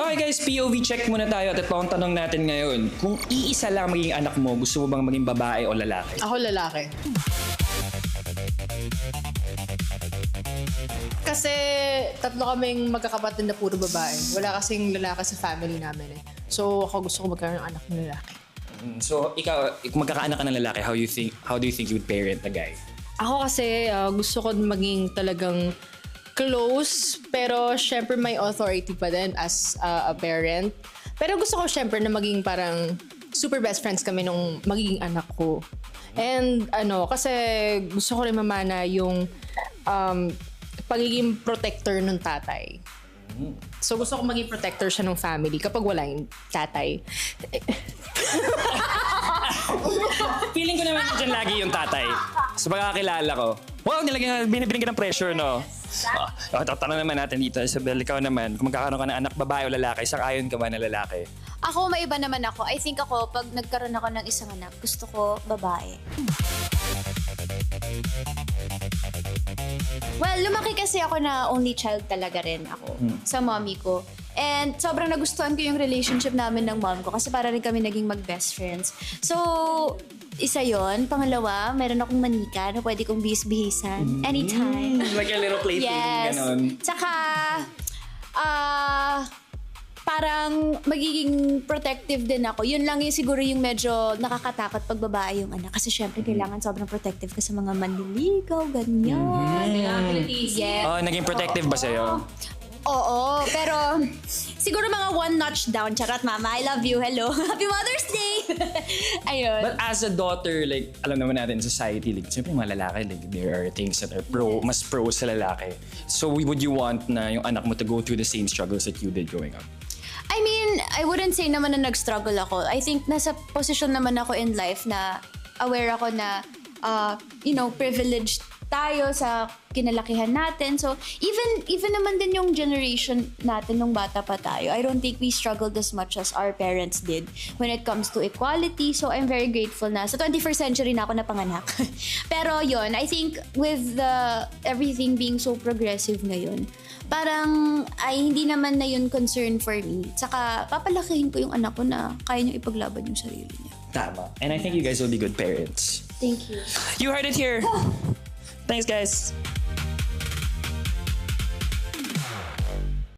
Okay guys, POV check muna tayo at ito ang tanong natin ngayon. Kung iisa lang maging anak mo, gusto mo bang maging babae o lalaki? Ako lalaki. Kasi tatlo kaming magkakapatid na puro babae. Wala kasing lalaki sa family namin eh. So ako gusto ko magkaroon ng anak na lalaki. So ikaw, kung magkakaanak ka ng lalaki, how do you think you would parent a guy? Ako kasi gusto ko maging talagang close, pero syempre may authority pa din as a parent. Pero gusto ko syempre na maging parang super best friends kami nung magiging anak ko. And kasi gusto ko rin mamana yung pagiging protector ng tatay. So gusto ko maging protector siya ng family kapag wala yung tatay. Feeling ko naman dyan lagi yung tatay. Sa pagkakakilala ko. Wow, binibigyan ka ng pressure, no? Tanong naman natin dito, Isabel, ikaw naman, kung magkakaroon ka ng anak babae o lalaki, sang-ayon ka ba na lalaki? Ako, maiba naman ako. I think ako, pag nagkaroon ako ng isang anak, gusto ko babae. Well, lumaki kasi ako na only child talaga rin ako sa mommy ko. And sobrang nagustuhan ko yung relationship namin ng mom ko kasi para rin kami naging mag-best friends. So, isa yon. Pangalawa, meron akong manika na pwede kong bihis-bihisan anytime. Like a little plaything, yes. ganon. Tsaka, parang magiging protective din ako. Yun lang yung siguro yung medyo nakakatakot pag babae yung anak. Kasi syempre kailangan sobrang protective ka sa mga manliligaw, ganyan. Yes. Oh, naging protective ba sa'yo? Oo, pero siguro mga one notch down. Charot, mama. I love you. Hello. Happy Mother's Day! Ayun. But as a daughter, like, alam naman natin, society, like, siyempre mga lalaki, like, there are things that are mas pro sa lalaki. So, would you want na yung anak mo to go through the same struggles that you did growing up? I mean, I wouldn't say naman na nag-struggle ako. I think nasa position naman ako in life na aware ako na, privileged tayo sa kinalakihan natin. So, even naman din yung generation natin nung bata pa tayo, I don't think we struggled as much as our parents did when it comes to equality. So, I'm very grateful na sa 21st century na ako napanganak. Pero yon, I think with everything being so progressive ngayon, parang ay hindi naman na yun concern for me. Saka papalakihin ko yung anak ko na kaya niyang ipaglaban yung sarili niya. Tama. And I think you guys will be good parents. Thank you. You heard it here. Thanks, guys.